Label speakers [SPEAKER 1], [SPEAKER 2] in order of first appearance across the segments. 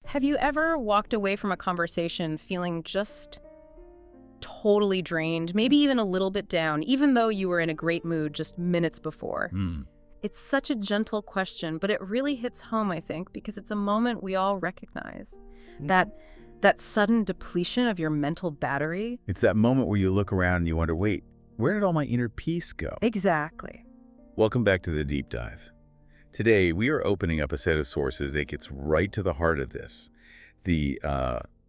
[SPEAKER 1] Have you ever walked away from a conversation feeling just totally drained, maybe even a little bit down, even though you were in a great mood just minutes before? It's such a gentle question, but it really hits home, I think, because it's a moment we all recognize. That sudden depletion of your mental battery.
[SPEAKER 2] It's that moment where you look around and you wonder, wait, where did all my inner peace go?
[SPEAKER 1] Exactly.
[SPEAKER 2] Welcome back to the Deep Dive. Today, we are opening up a set of sources that gets right to the heart of this, the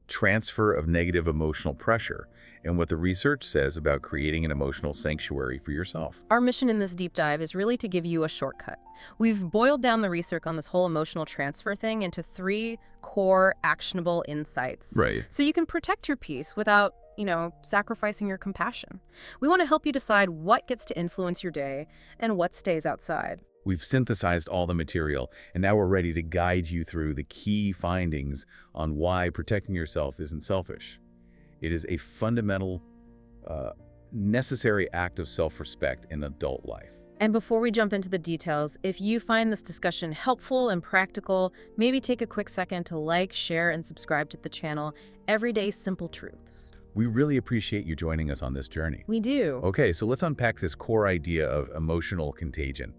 [SPEAKER 2] transfer of negative emotional pressure and what the research says about creating an emotional sanctuary for yourself.
[SPEAKER 1] Our mission in this deep dive is really to give you a shortcut. We've boiled down the research on this whole emotional transfer thing into 3 core actionable insights.
[SPEAKER 2] Right.
[SPEAKER 1] So you can protect your peace without, sacrificing your compassion. We want to help you decide what gets to influence your day and what stays outside.
[SPEAKER 2] We've synthesized all the material, and now we're ready to guide you through the key findings on why protecting yourself isn't selfish. It is a fundamental, necessary act of self-respect in adult life.
[SPEAKER 1] And before we jump into the details, if you find this discussion helpful and practical, maybe take a quick second to like, share, and subscribe to the channel. Everyday Simple Truths.
[SPEAKER 2] We really appreciate you joining us on this journey.
[SPEAKER 1] We do.
[SPEAKER 2] Okay, so let's unpack this core idea of emotional contagion,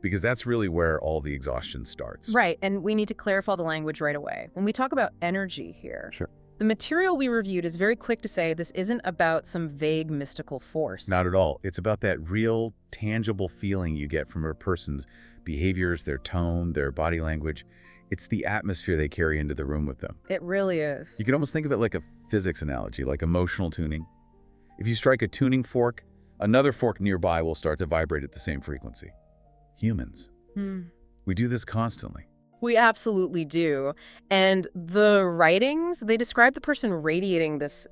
[SPEAKER 2] because that's really where all the exhaustion starts.
[SPEAKER 1] Right, and we need to clarify the language right away. When we talk about energy here,
[SPEAKER 2] Sure.
[SPEAKER 1] The material we reviewed is very quick to say this isn't about some vague mystical force.
[SPEAKER 2] Not at all. It's about that real, tangible feeling you get from a person's behaviors, their tone, their body language. It's the atmosphere they carry into the room with them.
[SPEAKER 1] It really is.
[SPEAKER 2] You can almost think of it like a physics analogy, like emotional tuning. If you strike a tuning fork, another fork nearby will start to vibrate at the same frequency. Humans. We do this constantly.
[SPEAKER 1] We absolutely do. And the writings, they describe the person radiating this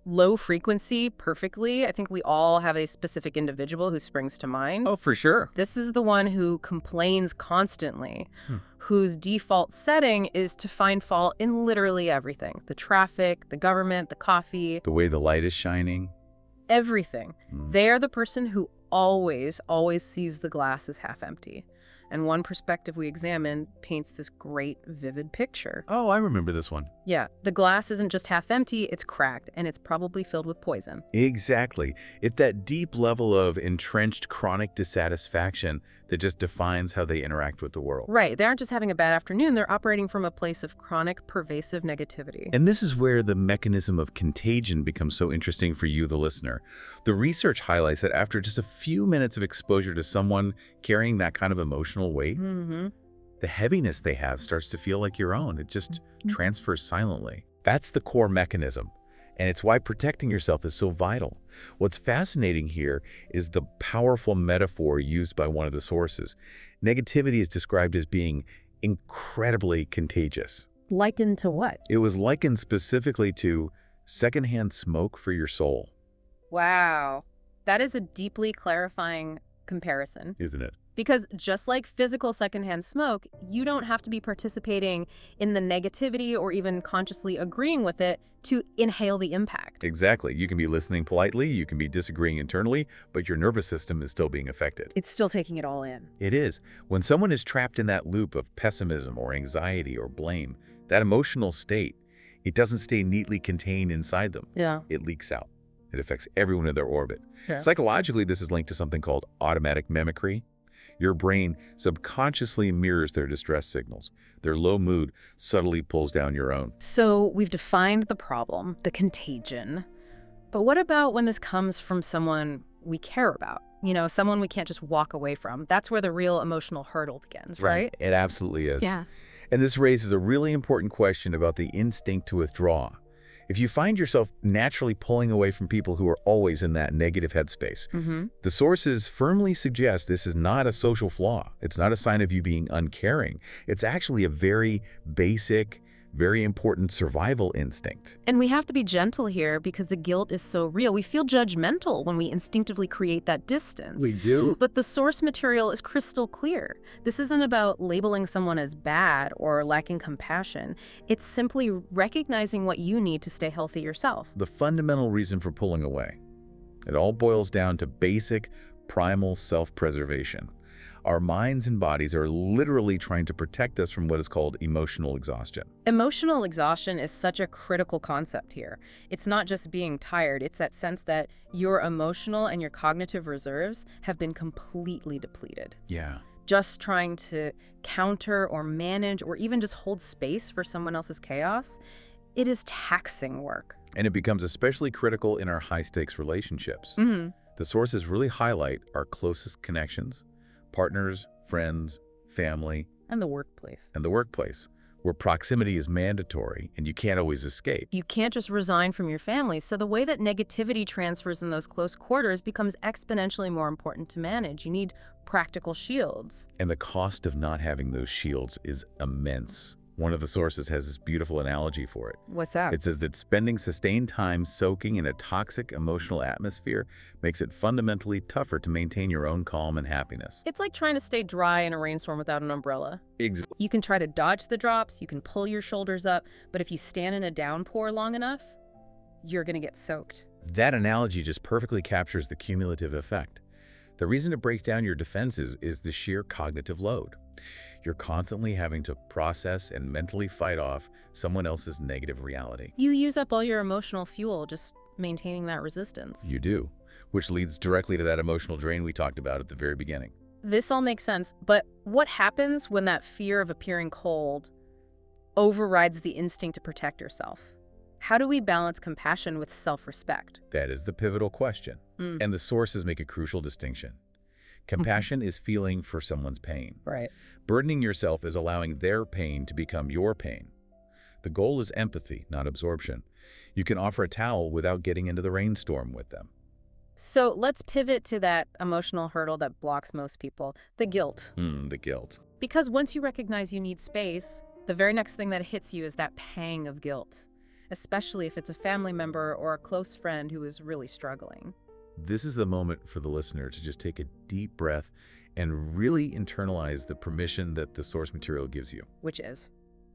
[SPEAKER 1] low frequency perfectly. I think we all have a specific individual who springs to mind.
[SPEAKER 2] Oh, for sure.
[SPEAKER 1] This is the one who complains constantly, whose default setting is to find fault in literally everything. The traffic, the government, the coffee.
[SPEAKER 2] The way the light is shining.
[SPEAKER 1] Everything. They are the person who always sees the glass as half empty. And one perspective we examined paints this great, vivid picture.
[SPEAKER 2] Oh, I remember this one.
[SPEAKER 1] Yeah, the glass isn't just half empty, it's cracked, and it's probably filled with poison.
[SPEAKER 2] Exactly. It's that deep level of entrenched chronic dissatisfaction that just defines how they interact with the world.
[SPEAKER 1] Right, they aren't just having a bad afternoon, they're operating from a place of chronic, pervasive negativity.
[SPEAKER 2] And this is where the mechanism of contagion becomes so interesting for you, the listener. The research highlights that after just a few minutes of exposure to someone carrying that kind of emotional weight, the heaviness they have starts to feel like your own. It just transfers silently. That's the core mechanism. And it's why protecting yourself is so vital. What's fascinating here is the powerful metaphor used by one of the sources. Negativity is described as being incredibly contagious.
[SPEAKER 1] Likened to what?
[SPEAKER 2] It was likened specifically to secondhand smoke for your soul.
[SPEAKER 1] Wow. That is a deeply clarifying comparison.
[SPEAKER 2] Isn't it?
[SPEAKER 1] Because just like physical secondhand smoke, you don't have to be participating in the negativity or even consciously agreeing with it to inhale the impact.
[SPEAKER 2] Exactly. You can be listening politely, you can be disagreeing internally, but your nervous system is still being affected.
[SPEAKER 1] It's still taking it all in.
[SPEAKER 2] It is. When someone is trapped in that loop of pessimism or anxiety or blame, that emotional state, it doesn't stay neatly contained inside them.
[SPEAKER 1] Yeah.
[SPEAKER 2] It leaks out. It affects everyone in their orbit.
[SPEAKER 1] Yeah.
[SPEAKER 2] Psychologically, this is linked to something called automatic mimicry. Your brain subconsciously mirrors their distress signals. Their low mood subtly pulls down your own.
[SPEAKER 1] So we've defined the problem, the contagion. But what about when this comes from someone we care about? Someone we can't just walk away from. That's where the real emotional hurdle begins, right?
[SPEAKER 2] It absolutely is.
[SPEAKER 1] Yeah.
[SPEAKER 2] And this raises a really important question about the instinct to withdraw. If you find yourself naturally pulling away from people who are always in that negative headspace, the sources firmly suggest this is not a social flaw. It's not a sign of you being uncaring. It's actually a very basic, very important survival instinct.
[SPEAKER 1] And we have to be gentle here because the guilt is so real. We feel judgmental when we instinctively create that distance.
[SPEAKER 2] We do.
[SPEAKER 1] But the source material is crystal clear. This isn't about labeling someone as bad or lacking compassion. It's simply recognizing what you need to stay healthy yourself.
[SPEAKER 2] The fundamental reason for pulling away. It all boils down to basic, primal self-preservation. Our minds and bodies are literally trying to protect us from what is called emotional exhaustion.
[SPEAKER 1] Emotional exhaustion is such a critical concept here. It's not just being tired, it's that sense that your emotional and your cognitive reserves have been completely depleted.
[SPEAKER 2] Yeah.
[SPEAKER 1] Just trying to counter or manage or even just hold space for someone else's chaos, it is taxing work.
[SPEAKER 2] And it becomes especially critical in our high-stakes relationships. The sources really highlight our closest connections, partners, friends, family,
[SPEAKER 1] And the workplace.
[SPEAKER 2] and the workplace, where proximity is mandatory and you can't always escape.
[SPEAKER 1] You can't just resign from your family, so the way that negativity transfers in those close quarters becomes exponentially more important to manage. You need practical shields.
[SPEAKER 2] And the cost of not having those shields is immense. One of the sources has this beautiful analogy for it.
[SPEAKER 1] What's that?
[SPEAKER 2] It says that spending sustained time soaking in a toxic emotional atmosphere makes it fundamentally tougher to maintain your own calm and happiness.
[SPEAKER 1] It's like trying to stay dry in a rainstorm without an umbrella.
[SPEAKER 2] Exactly.
[SPEAKER 1] You can try to dodge the drops, you can pull your shoulders up, but if you stand in a downpour long enough, you're going to get soaked.
[SPEAKER 2] That analogy just perfectly captures the cumulative effect. The reason it breaks down your defenses is the sheer cognitive load. You're constantly having to process and mentally fight off someone else's negative reality.
[SPEAKER 1] You use up all your emotional fuel just maintaining that resistance.
[SPEAKER 2] You do, which leads directly to that emotional drain we talked about at the very beginning.
[SPEAKER 1] This all makes sense, but what happens when that fear of appearing cold overrides the instinct to protect yourself? How do we balance compassion with self-respect?
[SPEAKER 2] That is the pivotal question. And the sources make a crucial distinction. Compassion is feeling for someone's pain.
[SPEAKER 1] Right.
[SPEAKER 2] Burdening yourself is allowing their pain to become your pain. The goal is empathy, not absorption. You can offer a towel without getting into the rainstorm with them.
[SPEAKER 1] So let's pivot to that emotional hurdle that blocks most people, the guilt.
[SPEAKER 2] The guilt.
[SPEAKER 1] Because once you recognize you need space, the very next thing that hits you is that pang of guilt, especially if it's a family member or a close friend who is really struggling.
[SPEAKER 2] This is the moment for the listener to just take a deep breath and really internalize the permission that the source material gives you.
[SPEAKER 1] Which is?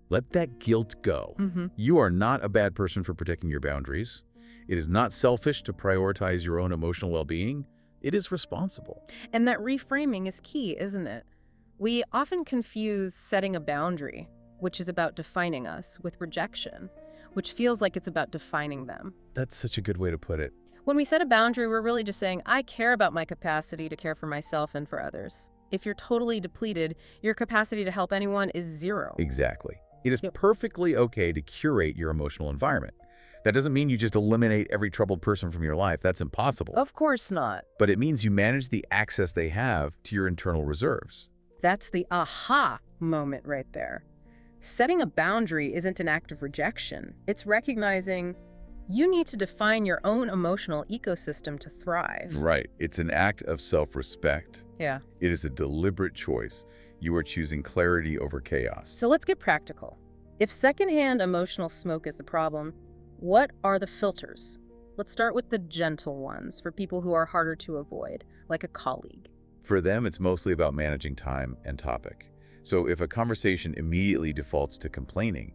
[SPEAKER 2] Let that guilt go. You are not a bad person for protecting your boundaries. It is not selfish to prioritize your own emotional well-being. It is responsible.
[SPEAKER 1] And that reframing is key, isn't it? We often confuse setting a boundary, which is about defining us, with rejection, which feels like it's about defining them.
[SPEAKER 2] That's such a good way to put it.
[SPEAKER 1] When we set a boundary, we're really just saying, I care about my capacity to care for myself and for others. If you're totally depleted, your capacity to help anyone is zero.
[SPEAKER 2] Exactly. It is perfectly okay to curate your emotional environment. That doesn't mean you just eliminate every troubled person from your life. That's impossible.
[SPEAKER 1] Of course not.
[SPEAKER 2] But it means you manage the access they have to your internal reserves.
[SPEAKER 1] That's the aha moment right there. Setting a boundary isn't an act of rejection. It's recognizing you need to define your own emotional ecosystem to thrive.
[SPEAKER 2] Right. It's an act of self-respect.
[SPEAKER 1] Yeah.
[SPEAKER 2] It is a deliberate choice. You are choosing clarity over chaos.
[SPEAKER 1] So let's get practical. If secondhand emotional smoke is the problem, what are the filters? Let's start with the gentle ones for people who are harder to avoid, like a colleague.
[SPEAKER 2] For them, it's mostly about managing time and topic. So if a conversation immediately defaults to complaining,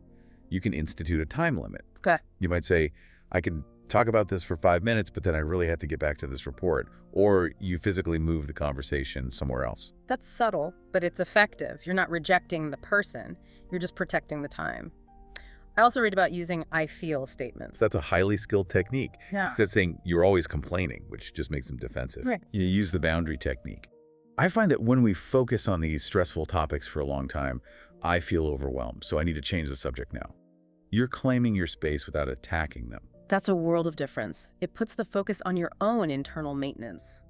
[SPEAKER 2] you can institute a time limit.
[SPEAKER 1] Okay.
[SPEAKER 2] You might say, I can talk about this for 5 minutes, but then I really have to get back to this report. Or you physically move the conversation somewhere else.
[SPEAKER 1] That's subtle, but it's effective. You're not rejecting the person. You're just protecting the time. I also read about using I feel statements.
[SPEAKER 2] So that's a highly skilled technique.
[SPEAKER 1] Yeah.
[SPEAKER 2] Instead of saying you're always complaining, which just makes them defensive.
[SPEAKER 1] Right.
[SPEAKER 2] You use the boundary technique. I find that when we focus on these stressful topics for a long time, I feel overwhelmed, so I need to change the subject now. You're claiming your space without attacking them.
[SPEAKER 1] That's a world of difference. It puts the focus on your own internal maintenance.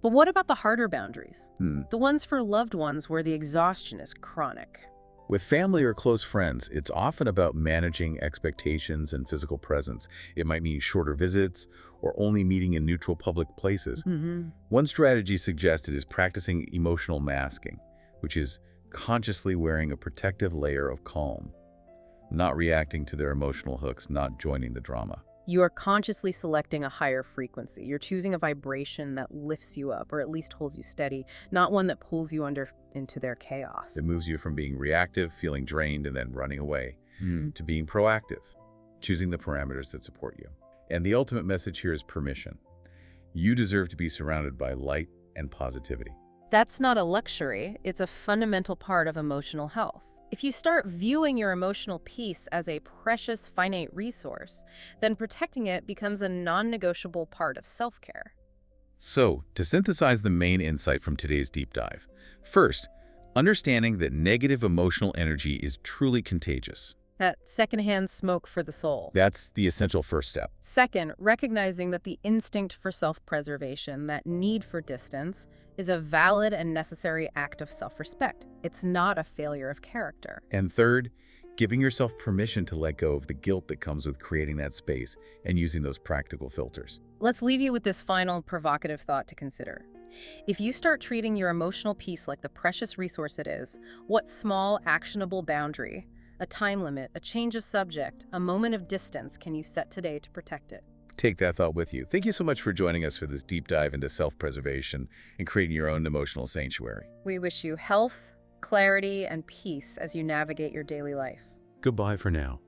[SPEAKER 1] But what about the harder boundaries? The ones for loved ones where the exhaustion is chronic.
[SPEAKER 2] With family or close friends, it's often about managing expectations and physical presence. It might mean shorter visits or only meeting in neutral public places. One strategy suggested is practicing emotional masking, which is consciously wearing a protective layer of calm, not reacting to their emotional hooks, not joining the drama.
[SPEAKER 1] You are consciously selecting a higher frequency. You're choosing a vibration that lifts you up, or at least holds you steady, not one that pulls you into their chaos.
[SPEAKER 2] It moves you from being reactive, feeling drained, and then running away, to being proactive, choosing the parameters that support you. And the ultimate message here is permission. You deserve to be surrounded by light and positivity.
[SPEAKER 1] That's not a luxury, it's a fundamental part of emotional health. If you start viewing your emotional peace as a precious, finite resource, then protecting it becomes a non-negotiable part of self-care.
[SPEAKER 2] So, to synthesize the main insight from today's deep dive, first, understanding that negative emotional energy is truly contagious.
[SPEAKER 1] That secondhand smoke for the soul.
[SPEAKER 2] That's the essential first step.
[SPEAKER 1] Second, recognizing that the instinct for self-preservation, that need for distance, is a valid and necessary act of self-respect. It's not a failure of character.
[SPEAKER 2] And third, giving yourself permission to let go of the guilt that comes with creating that space and using those practical filters.
[SPEAKER 1] Let's leave you with this final provocative thought to consider. If you start treating your emotional peace like the precious resource it is, what small, actionable boundary, a time limit, a change of subject, a moment of distance can you set today to protect it?
[SPEAKER 2] Take that thought with you. Thank you so much for joining us for this deep dive into self-preservation and creating your own emotional sanctuary.
[SPEAKER 1] We wish you health, clarity, and peace as you navigate your daily life.
[SPEAKER 2] Goodbye for now.